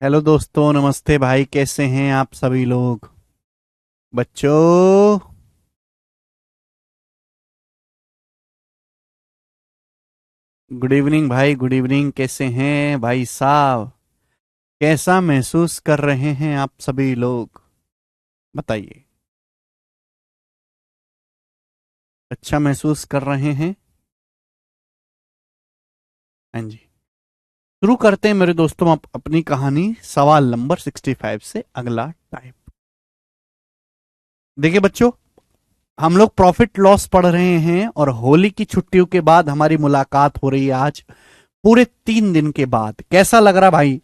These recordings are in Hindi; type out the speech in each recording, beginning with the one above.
हेलो दोस्तों, नमस्ते भाई। कैसे हैं आप सभी लोग? बच्चों, गुड इवनिंग भाई, गुड इवनिंग। कैसे हैं भाई साहब? कैसा महसूस कर रहे हैं आप सभी लोग? बताइए। अच्छा महसूस कर रहे हैं? हाँ जी। शुरू करते हैं मेरे दोस्तों अपनी कहानी। सवाल नंबर 65 से अगला टाइप। देखिए बच्चों, हम लोग प्रॉफिट लॉस पढ़ रहे हैं और होली की छुट्टियों के बाद हमारी मुलाकात हो रही है आज, पूरे 3 दिन के बाद। कैसा लग रहा भाई?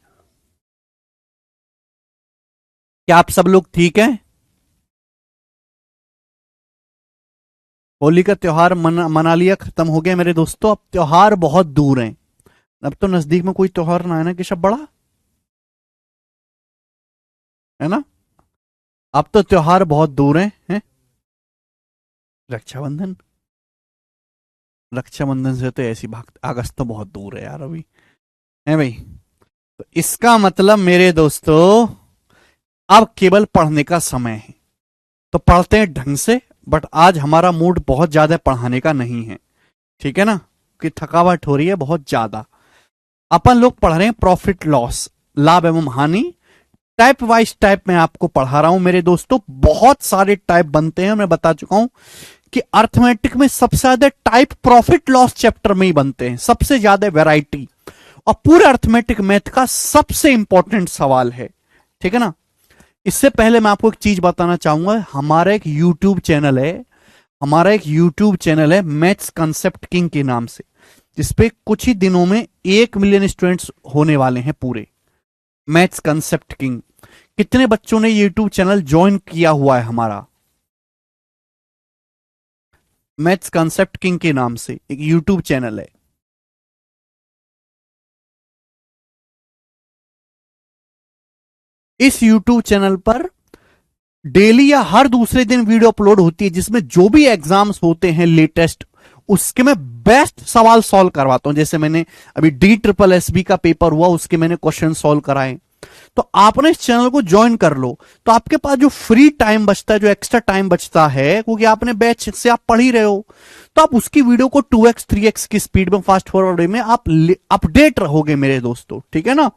क्या आप सब लोग ठीक हैं? होली का त्योहार मना लिया, खत्म हो गया मेरे दोस्तों। अब त्योहार बहुत दूर हैं। अब तो नजदीक में कोई त्योहार ना है ना, कि सब बड़ा है ना। अब तो त्योहार बहुत दूर हैं। रक्षाबंधन। रक्षाबंधन से तो ऐसी भाग, अगस्त तो बहुत दूर है यार अभी, है भाई। तो इसका मतलब मेरे दोस्तों, अब केवल पढ़ने का समय है। तो पढ़ते हैं ढंग से। बट आज हमारा मूड बहुत ज्यादा पढ़ाने का नहीं है, ठीक है ना, कि थकावट हो रही है बहुत ज्यादा। अपन लोग पढ़ रहे हैं प्रॉफिट लॉस, लाभ एवं हानि। टाइप वाइज टाइप में आपको पढ़ा रहा हूं मेरे दोस्तों। बहुत सारे टाइप बनते हैं, मैं बता चुका हूं कि अर्थमेटिक में सबसे ज्यादा टाइप प्रॉफिट लॉस चैप्टर में ही बनते हैं, सबसे ज्यादा वैरायटी। और पूरे अर्थमेटिक मैथ का सबसे इंपॉर्टेंट सवाल है, ठीक है ना। इससे पहले मैं आपको एक चीज बताना चाहूंगा। हमारा एक यूट्यूब चैनल है मैथ्स कंसेप्ट किंग के नाम से, जिसपे कुछ ही दिनों में 1 मिलियन स्टूडेंट्स होने वाले हैं पूरे। Maths concept king. कितने बच्चों ने यूट्यूब चैनल ज्वाइन किया हुआ है हमारा? मैथ्स कंसेप्ट किंग के नाम से एक यूट्यूब चैनल है। इस यूट्यूब चैनल पर डेली या हर दूसरे दिन वीडियो अपलोड होती है, जिसमें जो भी एग्जाम्स होते हैं लेटेस्ट, उसके मैं बेस्ट सवाल सॉल्व करवाता हूं। जैसे मैंने अभी DSSB का पेपर हुआ, उसके मैंने क्वेश्चन सॉल्व कराए। तो आपने इस चैनल को ज्वाइन कर लो, तो आपके पास जो फ्री टाइम बचता है, जो एक्स्ट्रा टाइम बचता है, क्योंकि आपने बैच से आप पढ़ ही रहे हो, तो आप उसकी वीडियो को 2x 3x की स्पीड में, फास्ट फॉरवर्ड में आप अपडेट रहोगे मेरे दोस्तों, ठीक है ना।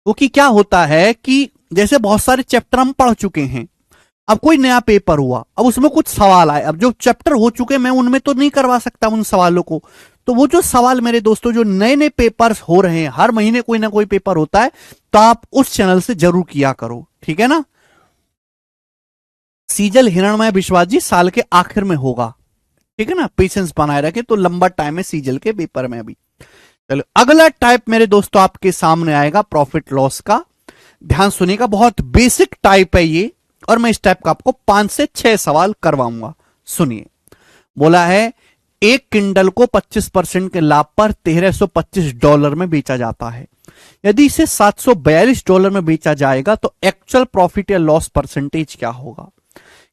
क्योंकि क्या होता है कि जैसे बहुत सारे चैप्टर हम पढ़ चुके हैं, अब कोई नया पेपर हुआ, अब उसमें कुछ सवाल आए, अब जो चैप्टर हो चुके मैं उनमें तो नहीं करवा सकता उन सवालों को। तो वो जो सवाल मेरे दोस्तों, जो नए नए पेपर्स हो रहे हैं, हर महीने कोई ना कोई पेपर होता है, तो आप उस चैनल से जरूर किया करो, ठीक है ना। सीजल हिरणमय विश्वास जी साल के आखिर में होगा, ठीक है ना। पेशेंस बनाए रखे, तो लंबा टाइम है सीजल के पेपर में अभी। चलो अगला टाइप मेरे दोस्तों आपके सामने आएगा प्रॉफिट लॉस का। ध्यान सुनिएगा, बहुत बेसिक टाइप है ये, और मैं इस टाइप का आपको 5 से 6 सवाल करवाऊंगा। सुनिए। बोला है, एक किंडल को 25% के लाभ पर $1325 में बेचा जाता है। यदि इसे $742 में बेचा जाएगा तो एक्चुअल प्रॉफिट या लॉस परसेंटेज क्या होगा?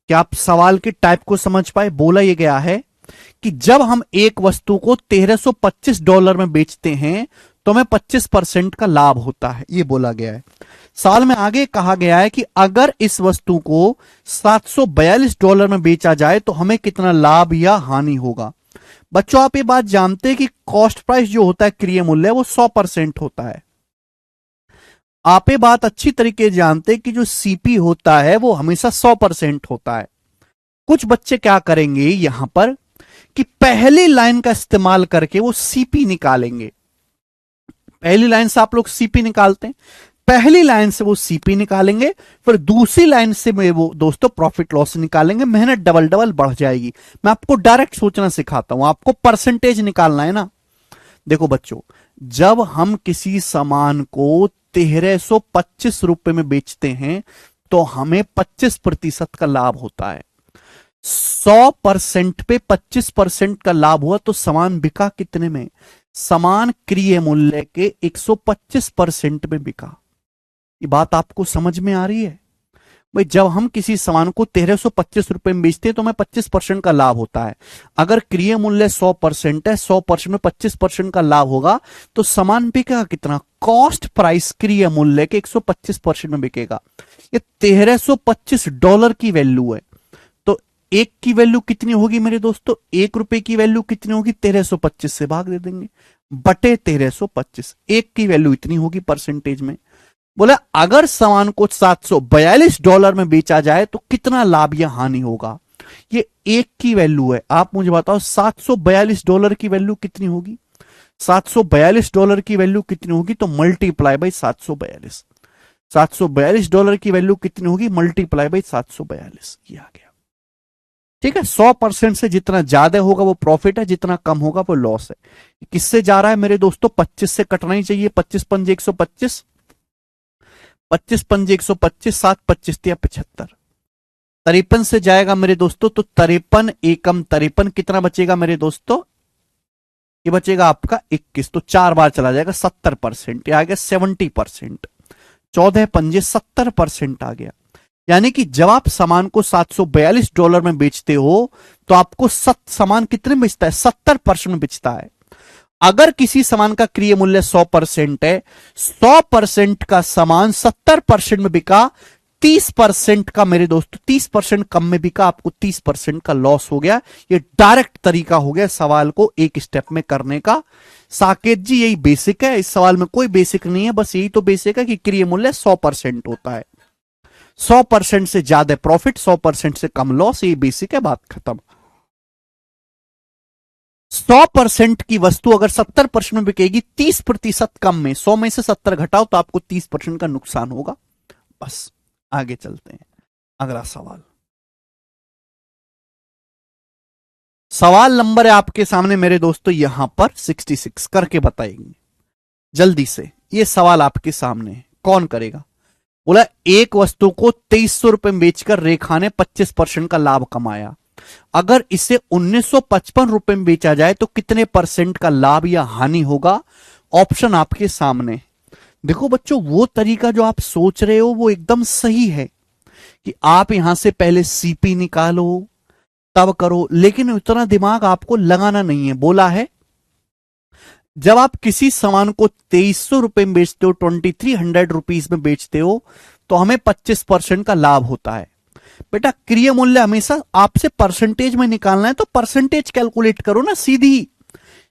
क्या आप सवाल के टाइप को समझ पाए? बोला यह गया है कि जब हम एक वस्तु को $1325 में बेचते हैं तो हमें 25% का लाभ होता है, यह बोला गया है। साल में आगे कहा गया है कि अगर इस वस्तु को $742 में बेचा जाए तो हमें कितना लाभ या हानि होगा। बच्चों, आप ये बात जानते हैं कि कॉस्ट प्राइस जो होता है, क्रिय मूल्य, वो 100% होता है। आप ये बात अच्छी तरीके से जानते हैं कि जो सीपी होता है वो हमेशा 100% होता है। कुछ बच्चे क्या करेंगे यहां पर कि पहली लाइन का इस्तेमाल करके वो सीपी निकालेंगे। पहली लाइन से आप लोग सीपी निकालते हैं, पहली लाइन से वो सीपी निकालेंगे, फिर दूसरी लाइन से वो दोस्तों प्रॉफिट लॉस निकालेंगे। मेहनत डबल डबल बढ़ जाएगी। मैं आपको डायरेक्ट सोचना सिखाता हूं, आपको परसेंटेज निकालना है ना। देखो बच्चों, जब हम किसी सामान को ₹1325 में बेचते हैं तो हमें 25% का लाभ होता है। 100% पे 25% का लाभ हुआ तो सामान बिका कितने में? समान क्रिय मूल्य के 125% में बिका। ये बात आपको समझ में आ रही है? भाई जब हम किसी सामान को 1325 रुपए में बेचते हैं तो हमें 25% का लाभ होता है। अगर क्रय मूल्य 100% है, 100% में 25% का लाभ होगा तो सामान बिकेगा कितना? कॉस्ट प्राइस क्रय मूल्य के 125% में बिकेगा। ये $1325 की वैल्यू है। तो एक की वैल्यू कितनी होगी मेरे दोस्तों? 1 रुपए की वैल्यू कितनी होगी? 1325 से भाग दे देंगे बटे 1325। एक की वैल्यू इतनी होगी परसेंटेज में। बोला अगर सामान को $742 में बेचा जाए तो कितना लाभ या हानि होगा? ये एक की वैल्यू है। आप मुझे बताओ $742 की वैल्यू कितनी होगी? $742 की वैल्यू कितनी होगी? तो मल्टीप्लाई बाई 742। $742 की वैल्यू कितनी होगी? Multiply by 742। ये आ गया। ठीक है, 100% से जितना ज्यादा होगा वो प्रॉफिट है, जितना कम होगा वो लॉस है। किससे जा रहा है मेरे दोस्तों? 25 से कटना ही चाहिए। 25 पंजे 125, 25 पंजे 125, 7 25 या 75। 53 से जाएगा मेरे दोस्तों तो 53 एकम 53 कितना बचेगा मेरे दोस्तों? ये बचेगा आपका 21। तो 4 बार चला जाएगा 70%। ये आ गया 70%। 14 पंजे 70% आ गया। यानी कि जब आप सामान को $742 में बेचते हो तो आपको सामान कितने में बेचता है? 70% में बेचता है। अगर किसी सामान का क्रय मूल्य 100% है, 100% का सामान 70% में बिका, 30% का मेरे दोस्तों 30% कम में बिका, आपको 30% का लॉस हो गया। ये डायरेक्ट तरीका हो गया सवाल को एक स्टेप में करने का। साकेत जी यही बेसिक है, इस सवाल में कोई बेसिक नहीं है, बस यही तो बेसिक है कि क्रय मूल्य 100% होता है। 100% से ज्यादा प्रॉफिट, 100% से कम लॉस, ये बेसिक है, बात खत्म। 100% की वस्तु अगर 70% में बिकेगी, 30% कम में, 100 में से 70 घटाओ तो आपको 30% का नुकसान होगा। बस आगे चलते हैं। अगला सवाल, सवाल नंबर है आपके सामने मेरे दोस्तों यहां पर 66। करके बताएंगे जल्दी से। ये सवाल आपके सामने है, कौन करेगा? बोला एक वस्तु को 2300 रुपए में बेचकर रेखा ने 25% का लाभ कमाया। अगर इसे 1955 रुपए में बेचा जाए तो कितने परसेंट का लाभ या हानि होगा? ऑप्शन आपके सामने। देखो बच्चों, वो तरीका जो आप सोच रहे हो वो एकदम सही है कि आप यहां से पहले सीपी निकालो तब करो, लेकिन उतना दिमाग आपको लगाना नहीं है। बोला है जब आप किसी सामान को 2300 रुपए में बेचते हो, 2300 रुपीज में बेचते हो, तो हमें 25% का लाभ होता है। बेटा क्रय मूल्य हमेशा आपसे परसेंटेज में निकालना है तो परसेंटेज कैलकुलेट करो ना सीधी।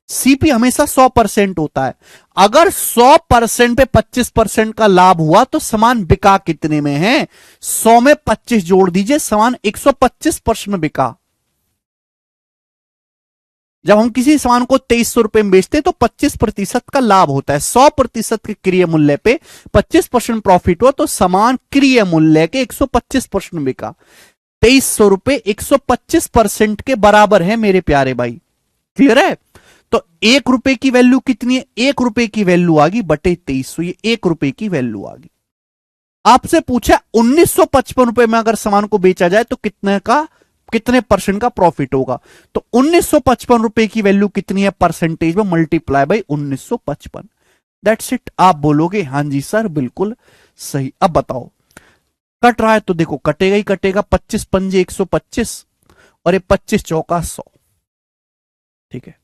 सीपी हमेशा 100% होता है। अगर 100% पे 25% का लाभ हुआ तो सामान बिका कितने में है? 100 में 25 जोड़ दीजिए, सामान 125% में बिका। जब हम किसी सामान को 2300 रुपए में बेचते हैं तो 25% का लाभ होता है। 100% के क्रय मूल्य पे 25% प्रॉफिट हुआ तो सामान क्रय मूल्य के 125% में बिका। 2300 रुपए 125% के बराबर है मेरे प्यारे भाई। क्लियर है? तो 1 रुपए की वैल्यू कितनी है? 1 रुपए की वैल्यू आ गई बटे 2300, ये 1 रुपए की वैल्यू आ गई। आपसे पूछा 1955 रुपए में अगर सामान को बेचा जाए तो कितने परसेंट का प्रॉफिट होगा? तो 1955 रुपए की वैल्यू कितनी है परसेंटेज में? Multiply by 1955। That's it. आप बोलोगे हां जी सर बिल्कुल सही। अब बताओ, कट रहा है तो देखो कटेगा ही कटेगा। 25 पंजे 125 और ये 25 चौका 100। ठीक है,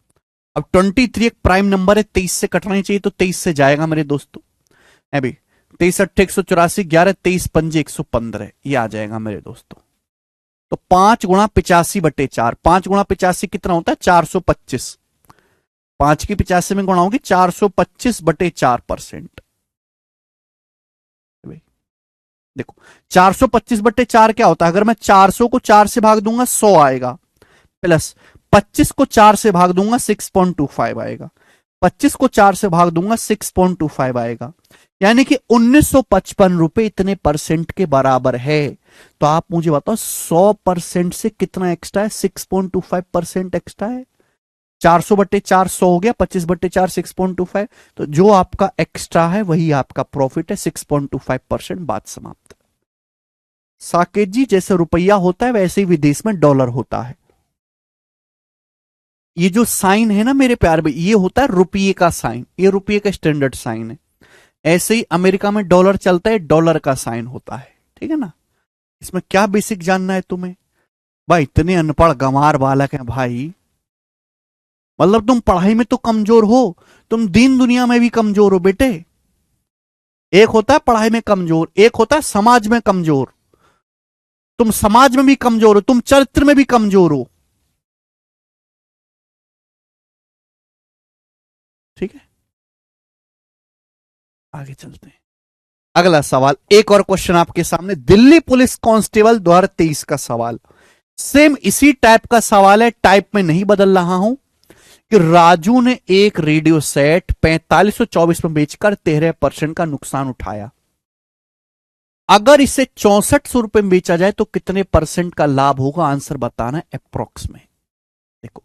अब 23 एक प्राइम नंबर है, 23 से कटना ही चाहिए तो 23 से जाएगा मेरे दोस्तों। अभी 23 अट्ठे 184, 11 23 पंजे 115, ये आ जाएगा मेरे दोस्तों। तो 5 गुणा 85 बटे 4, 5 गुणा 85 कितना होता है? 425। 5 की 85 में गुणा होगी 425 बटे 4%। देखो 425 बटे 4 क्या होता है? अगर मैं 400 को 4 से भाग दूंगा 100 आएगा, प्लस 25 को 4 से भाग दूंगा 6.25 आएगा, 25 को 4 से भाग दूंगा 6.25 आएगा। यानी कि 1955 रुपए इतने परसेंट के बराबर है। तो आप मुझे बताओ 100% से कितना एक्स्ट्रा है? 6.25% एक्स्ट्रा है। 400 बटे 4 100 हो गया, 25 बटे 4 6.25। तो जो आपका एक्स्ट्रा है वही आपका प्रॉफिट है, 6.25%। बात समाप्त। साकेत जी जैसे रुपया होता है वैसे ही विदेश में डॉलर होता है। ये जो साइन है ना मेरे प्यार भाई, ये होता है रुपये का साइन, ये रुपये का स्टैंडर्ड साइन है। ऐसे ही अमेरिका में डॉलर चलता है, डॉलर का साइन होता है। ठीक है ना? इसमें क्या बेसिक जानना है तुम्हें? भाई इतने अनपढ़ गंवार बालक हैं भाई, मतलब तुम पढ़ाई में तो कमजोर हो, तुम दीन दुनिया में भी कमजोर हो बेटे। एक होता है पढ़ाई में कमजोर, एक होता है समाज में कमजोर। तुम समाज में भी कमजोर हो, तुम चरित्र में भी कमजोर हो। ठीक है, आगे चलते हैं। अगला सवाल, एक और क्वेश्चन आपके सामने, दिल्ली पुलिस कांस्टेबल 2023 का सवाल। सेम इसी टाइप का सवाल है, टाइप में नहीं बदल रहा हूं। कि राजू ने एक रेडियो सेट 4524 में बेचकर 13% का नुकसान उठाया। अगर इसे 6400 में बेचा जाए तो कितने परसेंट का लाभ होगा? आंसर बताना है अप्रोक्स में। देखो,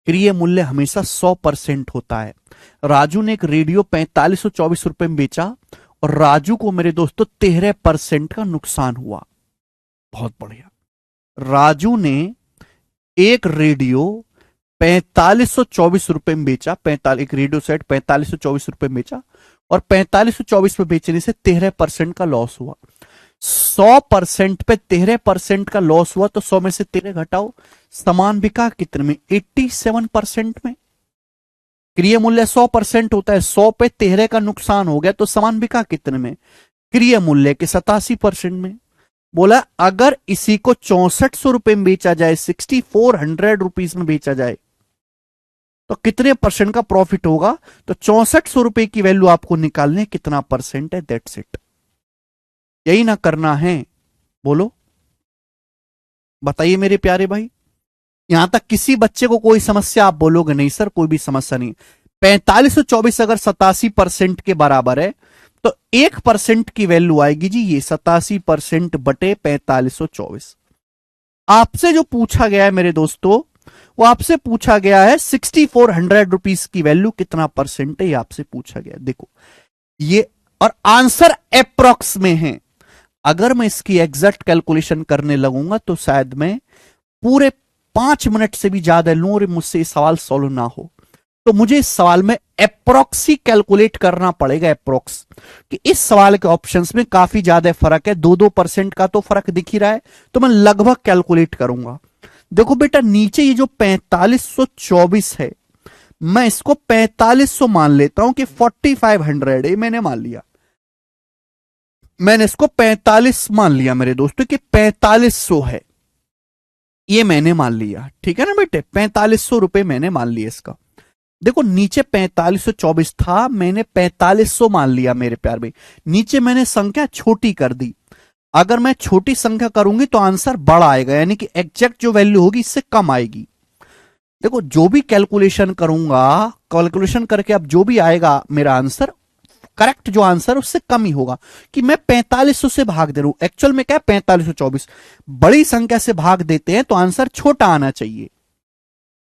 क्रिय मूल्य हमेशा 100% होता है। राजू ने एक रेडियो 4524 में बेचा और राजू को मेरे दोस्तों 13% का नुकसान हुआ। बहुत बढ़िया। राजू ने एक रेडियो 4524 में बेचा, 45 एक रेडियो सेट 4524 में बेचा और 4524 में बेचने से 13% का लॉस हुआ। 100% पे 13% का लॉस हुआ तो 100 में से 13 घटाओ, समान बिका कितने में? 87% में। क्रिय मूल्य 100% होता है, 100 पे 13 का नुकसान हो गया तो समान बिका कितने में? क्रिय मूल्य के 87% में। बोला अगर इसी को 6400 में बेचा जाए, 6400 रुपीज में बेचा जाए तो कितने परसेंट का प्रॉफिट होगा? तो 6400 की वैल्यू आपको निकालने, कितना परसेंट है, दैट्स इट। यही ना करना है? बोलो, बताइए मेरे प्यारे भाई। यहां तक किसी बच्चे को कोई समस्या? आप बोलोगे नहीं सर कोई भी समस्या नहीं। 4524 अगर 87% के बराबर है तो 1% की वैल्यू आएगी जी, ये 87% बटे 4524। आपसे जो पूछा गया है मेरे दोस्तों, वो आपसे पूछा गया है 6400 रुपीज की वैल्यू कितना परसेंट है, ये आपसे पूछा गया। देखो ये, और आंसर अप्रोक्स में है। अगर मैं इसकी एग्जैक्ट कैलकुलेशन करने लगूंगा तो शायद मैं पूरे 5 मिनट से भी ज्यादा लूं और मुझसे सवाल सॉल्व ना हो। तो मुझे इस सवाल में अप्रोक्स ही कैलकुलेट करना पड़ेगा, अप्रोक्स। कि इस सवाल के ऑप्शंस में काफी ज्यादा फर्क है, 2-2% का तो फर्क दिख ही रहा है, तो मैं लगभग कैलकुलेट करूंगा। देखो बेटा, नीचे ये जो 4524 है, मैं इसको 4500 मान लेता हूं कि 4500 है, मैंने मान लिया। मैंने इसको 45 मान लिया मेरे दोस्तों कि 4500 है, ये मैंने मान लिया। ठीक है ना बेटे, 4500 रुपए मैंने मान लिया इसका। देखो नीचे 4524 था, मैंने 4500 मान लिया मेरे प्यार भाई। नीचे मैंने संख्या छोटी कर दी। अगर मैं छोटी संख्या करूंगी तो आंसर बड़ा आएगा, यानी कि एग्जैक्ट जो वैल्यू होगी इससे कम आएगी। देखो जो भी कैलकुलेशन करूंगा, कैलकुलेशन करके अब जो भी आएगा मेरा आंसर, करेक्ट जो आंसर उससे कम ही होगा। कि मैं 4500 से भाग दे रहा हूं, एक्चुअल में क्या है 4524, बड़ी संख्या से भाग देते हैं तो आंसर छोटा आना चाहिए।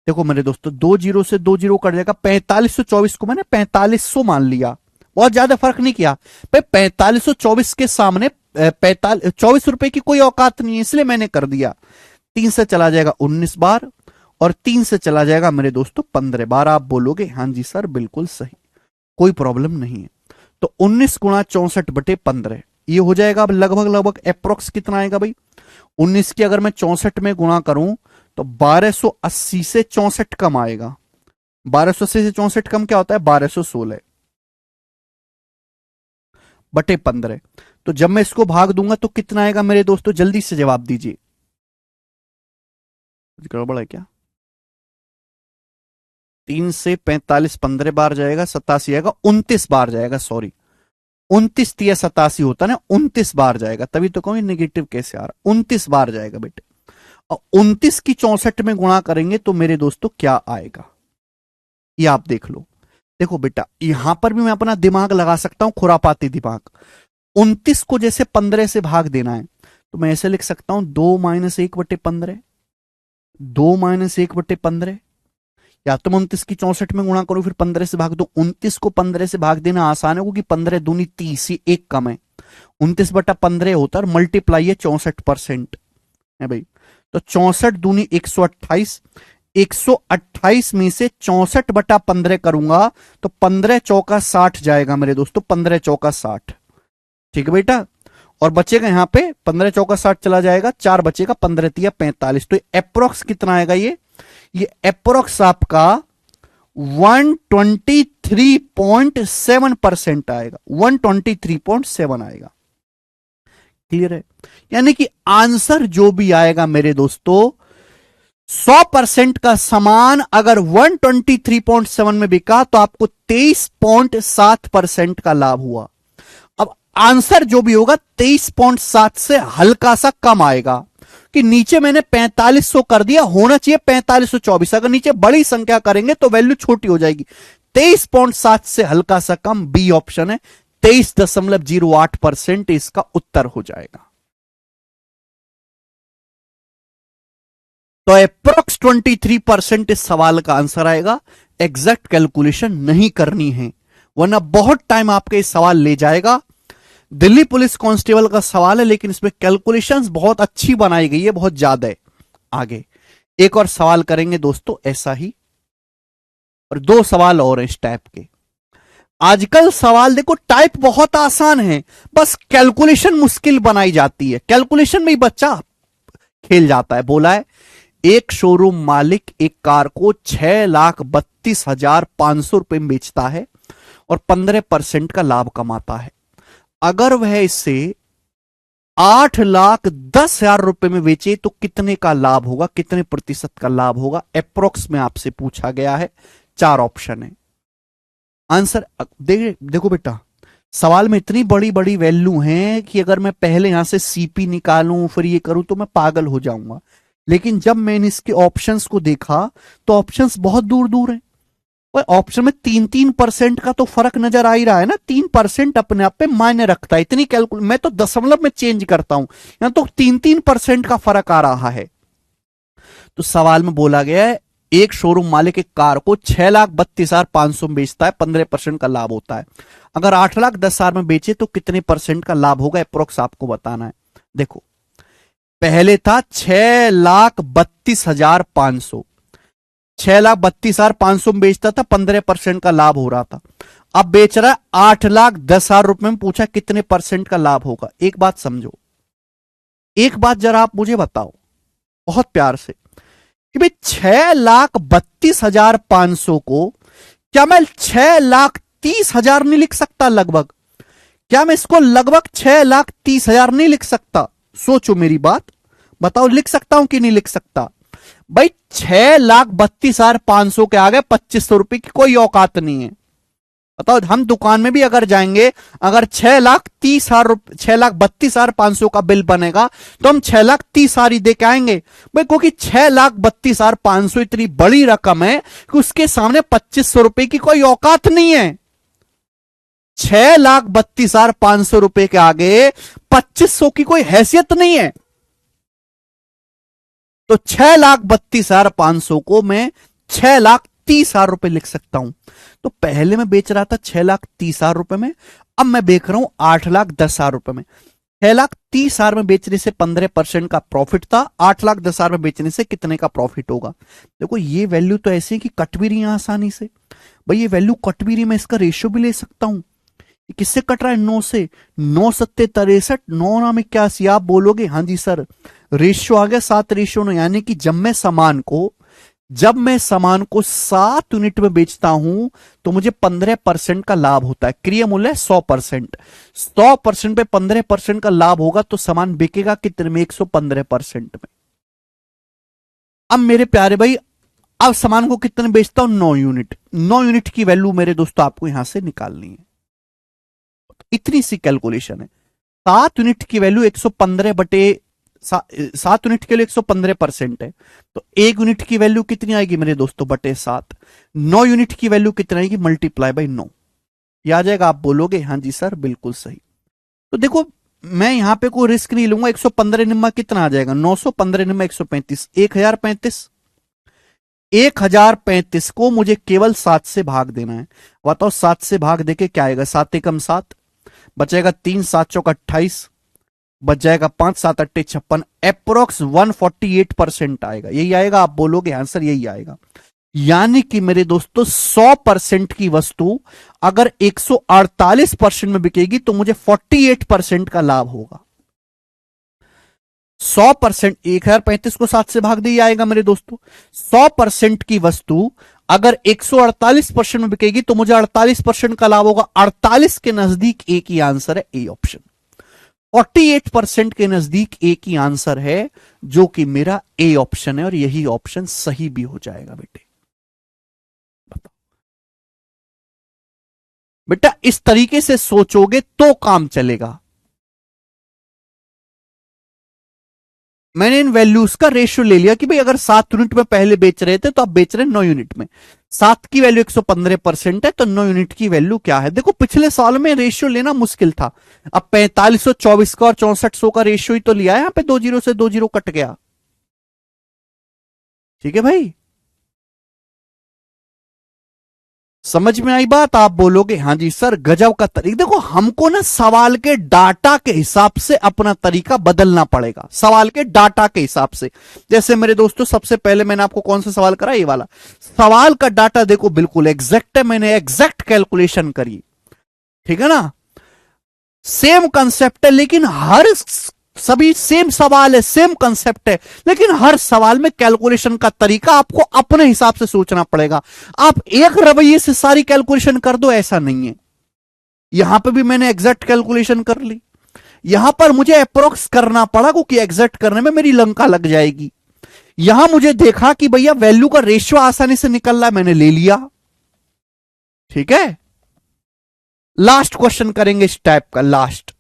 देखो मेरे दोस्तों, 2 जीरो से 2 जीरो कट जाएगा, 4524 को मैंने 4500 मान लिया, बहुत ज्यादा फर्क नहीं किया। 4524 के सामने 24 रुपए की कोई औकात नहीं है, इसलिए मैंने कर दिया। 3 से चला जाएगा 19 बार और 3 से चला जाएगा मेरे दोस्तों 15 बार। आप बोलोगे हाँ जी सर बिल्कुल सही, कोई प्रॉब्लम नहीं है। तो 19 गुणा 64 बटे 15 ये हो जाएगा। अब लगभग लगभग अप्रोक्स कितना आएगा भाई? 19 की अगर मैं 64 में गुणा करूं तो 1280 से 64 कम आएगा। 1280 से 64 कम क्या होता है? 1216 बटे 15। तो जब मैं इसको भाग दूंगा तो कितना आएगा मेरे दोस्तों? जल्दी से जवाब दीजिए, गड़बड़ है क्या? 3 से 45 15 बार जाएगा, 87 आएगा, 29 बार जाएगा, सॉरी 29 या 87 होता ना, 29 बार जाएगा, तभी तो कहूं नेगेटिव कैसे आ रहा, 29 बार जाएगा बेटे। और 29 की 64 में गुणा करेंगे तो मेरे दोस्तों क्या आएगा, ये आप देख लो। देखो बेटा, यहां पर भी मैं अपना दिमाग लगा सकता हूं, खुरापाती दिमाग। 29 को जैसे 15 से भाग देना है तो मैं ऐसे लिख सकता हूं 2 - 1 बटे 15, 2 - 1 बटे 15। या तो मैं 29 की 64 में गुणा करूं फिर 15 से भाग दो। 29 को 15 से भाग देना आसान है क्योंकि 15 दूनी 30, एक कम है, 29 बटा 15 होता है और मल्टीप्लाई है 64% है भाई। तो 64 दूनी 128, 128 में से 64 बटा 15 करूंगा तो 15 चौका 60 जाएगा मेरे दोस्तों, 15 चौका 60। ठीक है बेटा। और बचेगा यहां पे 15 चौका 60 चला जाएगा, 4 बचेगा, 15 तिया 45। तो अप्रोक्स कितना आएगा ये अप्रोक्स आपका 123.7% आएगा, 123.7 आएगा। क्लियर है? यानी कि आंसर जो भी आएगा मेरे दोस्तों, 100% का सामान अगर 123.7 में बिका तो आपको 23.7% का लाभ हुआ। अब आंसर जो भी होगा 23.7 से हल्का सा कम आएगा, कि नीचे मैंने 4500 कर दिया, होना चाहिए 4524। अगर नीचे बड़ी संख्या करेंगे तो वैल्यू छोटी हो जाएगी। 23.7 से हल्का सा कम, बी ऑप्शन है, 23.08% इसका उत्तर हो जाएगा। तो अप्रोक्स 23% इस सवाल का आंसर आएगा। एग्जैक्ट कैलकुलेशन नहीं करनी है, वरना बहुत टाइम आपके इस सवाल ले जाएगा। दिल्ली पुलिस कांस्टेबल का सवाल है, लेकिन इसमें कैलकुलेशंस बहुत अच्छी बनाई गई है, बहुत ज्यादा है। आगे एक और सवाल करेंगे दोस्तों ऐसा ही, और 2 सवाल और हैं इस टाइप के। आजकल सवाल देखो टाइप बहुत आसान है, बस कैलकुलेशन मुश्किल बनाई जाती है। कैलकुलेशन में ही बच्चा खेल जाता है। बोला है एक शोरूम मालिक एक कार को 6,32,500 रुपए में बेचता है और 15% का लाभ कमाता है। अगर वह इसे 8,10,000 रुपए में बेचे तो कितने का लाभ होगा, कितने प्रतिशत का लाभ होगा? अप्रोक्स में आपसे पूछा गया है। 4 ऑप्शन है। आंसर देखो बेटा, सवाल में इतनी बड़ी बड़ी वैल्यू है कि अगर मैं पहले यहां से सीपी निकालूं फिर ये करूं तो मैं पागल हो जाऊंगा। लेकिन जब मैंने इसके ऑप्शंस को देखा तो ऑप्शंस बहुत दूर दूर हैं। और ऑप्शन में 3% का तो फर्क नजर आ ही रहा है ना। 3% अपने आप पे मायने रखता है। इतनी कैलकुलेट मैं तो दशमलव में चेंज करता हूं, यहां तो 3% का फर्क आ रहा है। तो सवाल में बोला गया है एक शोरूम मालिक एक कार को 6,32,500 में बेचता है, 15% का लाभ होता है। अगर 8,10,000 में बेचे तो कितने परसेंट का लाभ होगा? अप्रोक्स आपको बताना है। देखो पहले था 6,32,500, 6,32,500 में बेचता था, 15% का लाभ हो रहा था। अब बेच रहा है 8,10,000 रुपए में, पूछा कितने परसेंट का लाभ होगा। एक बात समझो, एक बात जरा आप मुझे बताओ बहुत प्यार से कि भाई 6,32,500 को क्या मैं 6,30,000 नहीं लिख सकता? लगभग क्या मैं इसको लगभग 6,30,000 नहीं लिख सकता? सोचो मेरी बात, बताओ लिख सकता हूं कि नहीं लिख सकता? भाई 6,32,500 के आगे 2,500 रुपए की कोई औकात नहीं है। बताओ हम दुकान में भी अगर जाएंगे, अगर 6,32,500 का बिल बनेगा तो हम 6,30,000 ही दे के आएंगे भाई, क्योंकि 6,32,500 इतनी बड़ी रकम है कि उसके सामने 2,500 रुपए की कोई औकात नहीं है। 6,32,500 रुपए के आगे 2,500 की कोई हैसियत नहीं है। तो 6,32,500 को मैं 6,30,000 रुपए लिख सकता हूं। तो पहले मैं बेच रहा था 6,30,000 रुपए में, अब मैं बेच रहा हूं 8,10,000 रुपए में। 6,30,000 में बेचने से 15% का प्रॉफिट था, 8,10,000 में बेचने से कितने का प्रॉफिट होगा? देखो ये वैल्यू तो ऐसी है कि कट भी रही है आसानी से। भाई ये वैल्यू कट भी रही, मैं इसका रेशियो भी ले सकता हूं। किससे कट रहा है? 9 से। 9 सत्ते 63, 9 नाम 81। आप बोलोगे हाँ जी सर रेशियो आ गया 7:9, यानी कि जब मैं सामान को 7 यूनिट में बेचता हूं तो मुझे 15% का लाभ होता है। क्रिय मूल्य 100%, 100% पे 15% का लाभ होगा तो सामान बिकेगा कितने में? 115% में। अब मेरे प्यारे भाई, अब सामान को कितने बेचता हूं? 9 यूनिट। 9 यूनिट की वैल्यू मेरे दोस्तों आपको यहां से निकालनी है। इतनी सी कैलकुलेशन है। 7 यूनिट की वैल्यू 115 बटे 7 यूनिट के लिए 115% है, तो 1 यूनिट की वैल्यू कितनी आएगी मेरे दोस्तों? बटे 7। 9 यूनिट की वैल्यू कितनी आएगी? Multiply by 9। ये आ जाएगा। आप बोलोगे हाँ जी सर बिल्कुल सही। तो देखो मैं यहां पे कोई रिस्क नहीं लूंगा। 115 निम्मा कितना आ जाएगा? 915 निम्मा 135, 1035। 1035 को मुझे केवल 7 से भाग देना है। बताओ 7 से भाग देके क्या आएगा? 7 एकम 7, बचेगा 3, 7 चौक 28, बच जाएगा 5, 7 अट्टे 56। अप्रोक्स 148% आएगा। यही आएगा। आप बोलोगे आंसर यही आएगा। यानी कि मेरे दोस्तों 100% की वस्तु अगर 148% में बिकेगी तो मुझे 48% का लाभ होगा। 100%, 1035 को 7 से भाग दिया आएगा मेरे दोस्तों। 100% की वस्तु अगर 148% में बिकेगी तो मुझे 48% का लाभ होगा। 48 के नजदीक एक ही आंसर है, ए ऑप्शन। 48% के नजदीक एक ही आंसर है, जो कि मेरा ए ऑप्शन है, और यही ऑप्शन सही भी हो जाएगा बेटे। बताओ बेटा, इस तरीके से सोचोगे तो काम चलेगा। मैंने इन वैल्यूज का रेशियो ले लिया कि भाई अगर 7 यूनिट में पहले बेच रहे थे तो आप बेच रहे हैं 9 यूनिट में। 7 की वैल्यू 115% है, तो 9 यूनिट की वैल्यू क्या है। देखो पिछले साल में रेशियो लेना मुश्किल था, अब 4524 का और 6400 का रेशियो ही तो लिया है। यहां पे 2 जीरो से 2 जीरो कट गया। ठीक है भाई, समझ में आई बात। आप बोलोगे हाँ जी सर गजब का तरीका। देखो हमको ना सवाल के डाटा के हिसाब से अपना तरीका बदलना पड़ेगा, सवाल के डाटा के हिसाब से। जैसे मेरे दोस्तों सबसे पहले मैंने आपको कौन सा सवाल करा, ये वाला सवाल का डाटा देखो बिल्कुल एग्जैक्ट है, मैंने एग्जैक्ट कैलकुलेशन करी। ठीक है ना, सेम कंसेप्ट है, लेकिन हर सभी सेम सवाल है, सेम कंसेप्ट है, लेकिन हर सवाल में कैलकुलेशन का तरीका आपको अपने हिसाब से सोचना पड़ेगा। आप एक रवैये से सारी कैलकुलेशन कर दो, ऐसा नहीं है। यहां पे भी मैंने एग्जैक्ट कैलकुलेशन कर ली, यहां पर मुझे अप्रोक्स करना पड़ा क्योंकि एग्जैक्ट करने में मेरी लंका लग जाएगी। यहां मुझे देखा कि भैया वैल्यू का रेशियो आसानी से निकल रहा है, मैंने ले लिया। ठीक है, लास्ट क्वेश्चन करेंगे इस टाइप का, लास्ट।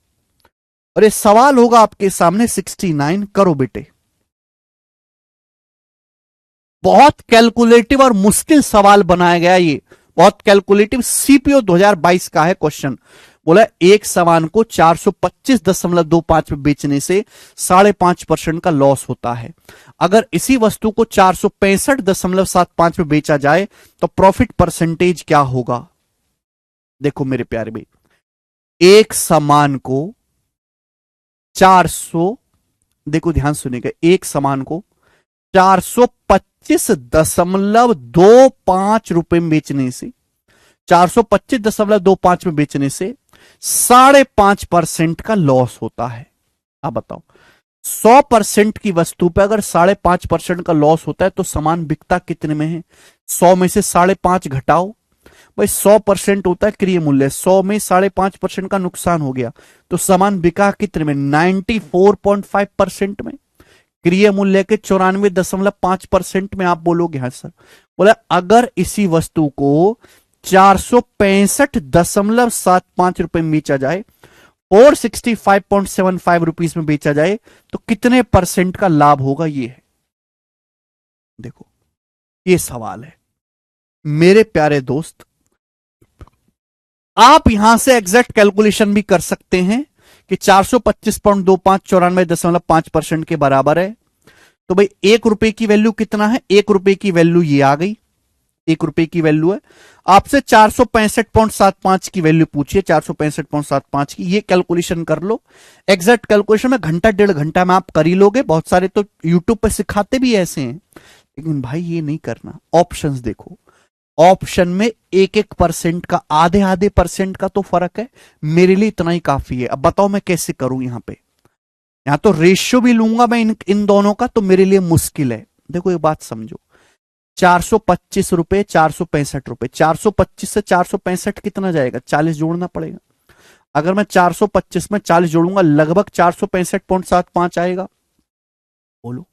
और ये सवाल होगा आपके सामने 69। करो बेटे, बहुत कैलकुलेटिव और मुश्किल सवाल बनाया गया ये, बहुत कैलकुलेटिव। सीपीओ 2022 का है क्वेश्चन। बोला एक सामान को 425.25 में बेचने से 5.5% का लॉस होता है। अगर इसी वस्तु को 465.75 में बेचा जाए तो प्रॉफिट परसेंटेज क्या होगा। देखो मेरे प्यारे भाई, एक सामान को 400, देखो ध्यान सुनिएगा, एक सामान को 425.25 रुपए में बेचने से, 425.25 में बेचने से 5.5% का लॉस होता है। अब बताओ 100% की वस्तु पे अगर 5.5% का लॉस होता है तो सामान बिकता कितने में है। 100 में से 5.5 घटाओ भाई, 100% होता है क्रय मूल्य, 100 में 5.5% का नुकसान हो गया तो सामान बिका कितने में, 94.5% में। क्रय मूल्य के 94.5% में। आप बोलोगे हाँ सर। बोला अगर इसी वस्तु को 465.75 रुपए में बेचा जाए, 465.75 रुपीज में बेचा जाए तो कितने परसेंट का लाभ होगा। ये है, देखो ये सवाल है मेरे प्यारे दोस्त। आप यहां से एग्जैक्ट कैलकुलेशन भी कर सकते हैं कि 425.25 94.5% के बराबर है। तो भाई 1 रुपए की वैल्यू कितना है, 1 रुपए की वैल्यू ये आ गई, 1 रुपए की वैल्यू है। आपसे 465.75 की वैल्यू पूछिए, 465.75 की, ये कैलकुलेशन कर लो। एग्जैक्ट कैलकुलेशन में घंटा 1.5 घंटा में आप कर ही लोगे। बहुत सारे तो यूट्यूब पे सिखाते भी ऐसे हैं, लेकिन भाई ये नहीं करना। ऑप्शंस देखो, ऑप्शन में 1-1% का, आधे परसेंट का तो फर्क है। मेरे लिए इतना ही काफी है। अब बताओ मैं कैसे करूं। यहां पे यहां तो रेशियो भी लूंगा मैं इन दोनों का, तो मेरे लिए मुश्किल है। देखो ये बात समझो, 425 रुपए, 465 रुपए, 425 से 465 कितना जाएगा, 40 जोड़ना पड़ेगा। अगर मैं 425 में 40 जोड़ूंगा लगभग 465.75 आएगा। बोलो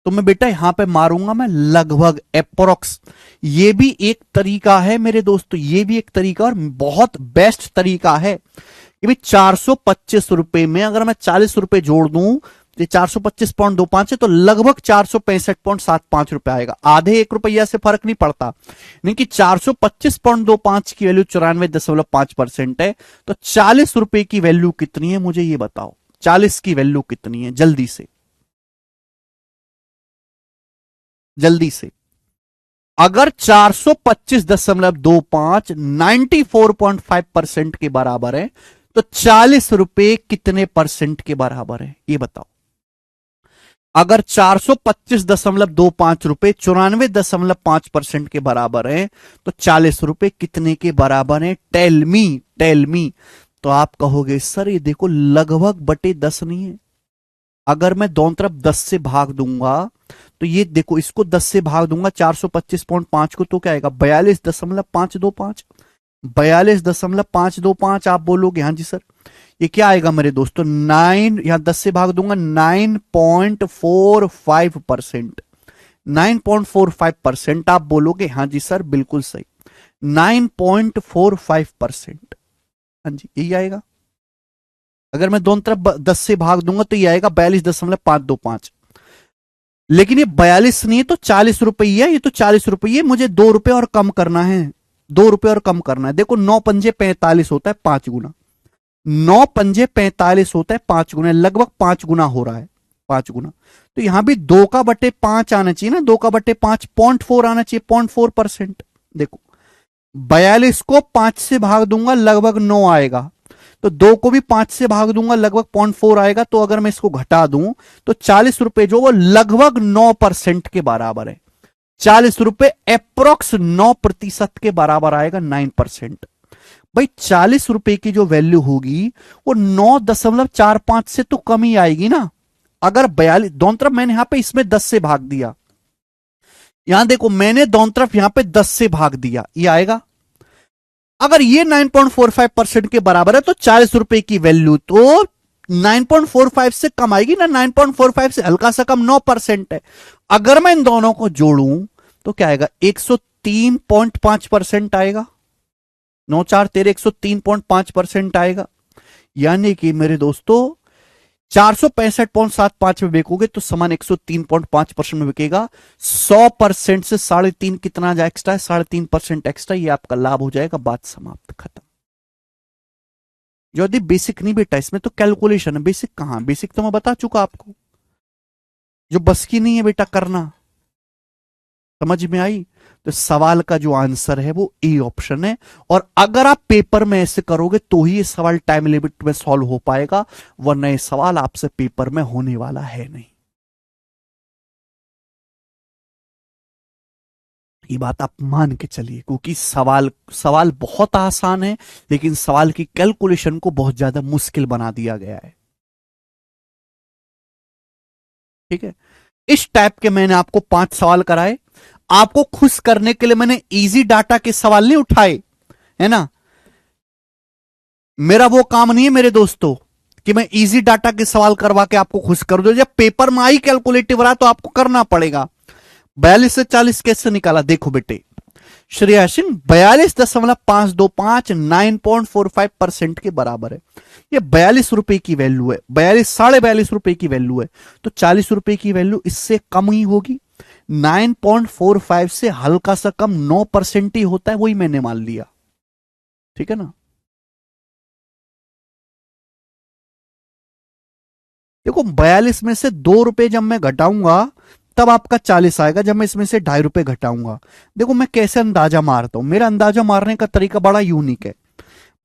तो मैं बेटा यहां पे मारूंगा मैं लगभग, अप्रोक्स। ये भी एक तरीका है मेरे दोस्तों, ये भी एक तरीका और बहुत बेस्ट तरीका है कि भाई 425 रुपए में अगर मैं 40 रुपए जोड़ दूं, 425.25 है तो लगभग 465.75 रुपए आएगा। आधे 1 रुपया से फर्क नहीं पड़ता। नहीं कि 425.25 की वैल्यू 94.5% है, तो 40 रुपए की वैल्यू कितनी है मुझे ये बताओ। 40 की वैल्यू कितनी है, जल्दी से जल्दी से। अगर 425.25 94.5% के बराबर है तो 40 रुपए कितने परसेंट के बराबर है ये बताओ। अगर 425.25 रुपए 94.5% के बराबर है तो 40 रुपए कितने के बराबर है, टेल मी। तो आप कहोगे सर ये देखो लगभग बटे 10 नहीं है, अगर मैं दोनों तरफ 10 से भाग दूंगा तो ये देखो, इसको 10 से भाग दूंगा 425.5 को, तो क्या आएगा 42.525। 42.525 आप बोलोगे हाँ जी सर। ये क्या आएगा मेरे दोस्तों, 9, यहां 10 से भाग दूंगा 9.45%। 9.45% आप बोलोगे हाँ जी सर, बिल्कुल सही। 9.45%, हाँ जी यही आएगा। अगर मैं दोनों तरफ 10 से भाग दूंगा तो ये आएगा 42.525। लेकिन ये 42 नहीं है तो 40 रुपये, ये तो 40 रुपये, मुझे 2 रुपए और कम करना है। 2 रुपए और कम करना है। देखो 9 पंजे 45 होता है 5 गुना। 9 पंजे 45 होता है 5 गुना, लगभग 5 गुना हो रहा है। 5 गुना, तो यहां भी 2 का बटे 5 आना चाहिए ना। 2 का बटे 5 0.4 आना चाहिए, 0.4%। देखो 42 को 5 से भाग दूंगा लगभग 9 आएगा, तो 2 को भी 5 से भाग दूंगा लगभग 0.4 आएगा। तो अगर मैं इसको घटा दूं तो 40 रुपए जो वो लगभग 9% के बराबर है। 40 रुपए अप्रोक्स 9% के बराबर आएगा, 9%। भाई 40 रुपए की जो वैल्यू होगी वो 9.45 से तो कम ही आएगी ना। अगर 42 दोनों तरफ मैंने यहां पे इसमें 10 से भाग दिया, यहां देखो मैंने दोनों तरफ यहां पे 10 से भाग दिया, ये आएगा। अगर ये 9.45% के बराबर है तो 40 रुपए की वैल्यू तो 9.45 से कम आएगी ना। 9.45 से हल्का सा कम 9% है। अगर मैं इन दोनों को जोड़ूं तो क्या आएगा, 103.5% आएगा। 9 4 13 103.5% आएगा। यानी कि मेरे दोस्तों 465.75 में बेचोगे तो सामान 103.5% में बिकेगा। 100% से 3.5 कितना जा एक्स्ट्रा है, 3.5% एक्स्ट्रा, ये आपका लाभ हो जाएगा। बात समाप्त, खत्म। जो यदि बेसिक नहीं बेटा, इसमें तो कैलकुलेशन है, बेसिक कहां, बेसिक तो मैं बता चुका आपको। जो बस की नहीं है बेटा करना, समझ में आई। तो सवाल का जो आंसर है वो ए ऑप्शन है। और अगर आप पेपर में ऐसे करोगे तो ही ये सवाल टाइम लिमिट में सॉल्व हो पाएगा, वरना ये सवाल आपसे पेपर में होने वाला है नहीं। ये बात आप मान के चलिए, क्योंकि सवाल सवाल बहुत आसान है, लेकिन सवाल की कैलकुलेशन को बहुत ज्यादा मुश्किल बना दिया गया है। ठीक है, इस टाइप के मैंने आपको 5 सवाल कराए। आपको खुश करने के लिए मैंने इजी डाटा के सवाल नहीं उठाए, है ना। मेरा वो काम नहीं है मेरे दोस्तों कि मैं इजी डाटा के सवाल करवा के आपको खुश कर दूं। जब पेपर में आई कैलकुलेटिव रहा तो आपको करना पड़ेगा। 42 से 40 कैसे निकाला, देखो बेटे श्रेया सिंह, 42.525 9.45% के बराबर है। ये 42 रुपए की वैल्यू है, 42 साढ़े 42 रुपए की वैल्यू है, तो 40 रुपए की वैल्यू इससे कम ही होगी। 9.45 से हल्का सा कम 9% ही होता है, वही मैंने मान लिया। ठीक है ना। देखो 42 में से 2 रुपए जब मैं घटाऊंगा तब आपका 40 आएगा, जब मैं इसमें से 2.5 रुपए घटाऊंगा। देखो मैं कैसे अंदाजा मारता हूं, मेरा अंदाजा मारने का तरीका बड़ा यूनिक है।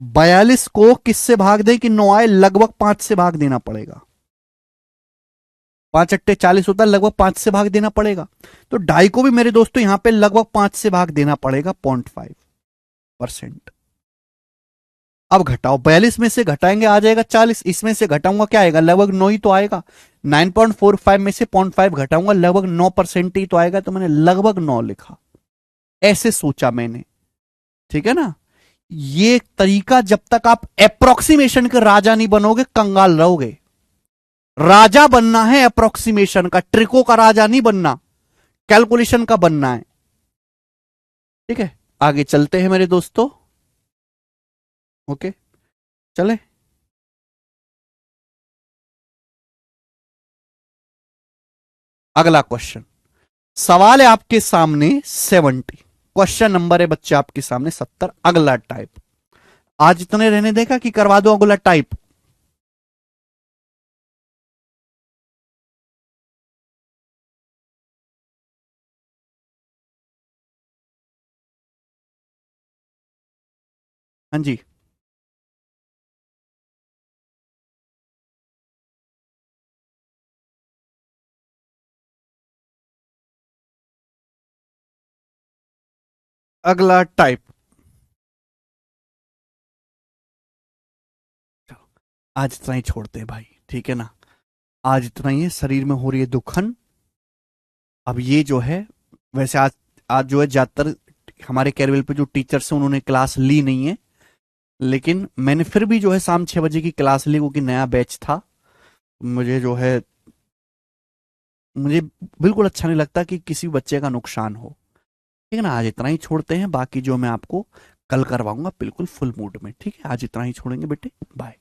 42 को किससे भाग दे कि 9 आए, लगभग 5 से भाग देना पड़ेगा। 5 अट्टे 40 होता है, लगभग 5 से भाग देना पड़ेगा। तो 2.5 को भी मेरे दोस्तों यहां पे लगभग 5 से भाग देना पड़ेगा, 0.5%। अब घटाओ, 42 में से घटाएंगे आ जाएगा 40, इसमें से घटाऊंगा क्या आएगा, लगभग 9 ही तो आएगा। 9.45 में से 0.5 घटाऊंगा लगभग 9% ही तो आएगा, तो मैंने लगभग 9 लिखा। ऐसे सोचा मैंने, ठीक है ना। ये तरीका, जब तक आप अप्रोक्सीमेशन के राजा नहीं बनोगे कंगाल रहोगे। राजा बनना है अप्रोक्सीमेशन का, ट्रिको का राजा नहीं बनना, कैलकुलेशन का बनना है। ठीक है, आगे चलते हैं मेरे दोस्तों। ओके, चले। अगला क्वेश्चन, सवाल है आपके सामने 70, क्वेश्चन नंबर है बच्चे आपके सामने 70। अगला टाइप, आज इतने रहने देगा कि करवा दो अगला टाइप। हाँ जी, अगला टाइप। आज इतना ही छोड़ते हैं भाई, ठीक है ना। आज इतना ही है, शरीर में हो रही है दुखन। अब ये जो है, वैसे आज आज जो है ज्यादातर हमारे कैरवेल पे जो टीचर्स हैं उन्होंने क्लास ली नहीं है, लेकिन मैंने फिर भी जो है शाम 6 बजे की क्लास ली, क्योंकि नया बैच था। मुझे जो है, मुझे बिल्कुल अच्छा नहीं लगता कि किसी बच्चे का नुकसान हो। ठीक है ना, आज इतना ही छोड़ते हैं, बाकी जो मैं आपको कल करवाऊंगा बिल्कुल फुल मूड में। ठीक है, आज इतना ही छोड़ेंगे बेटे, बाय।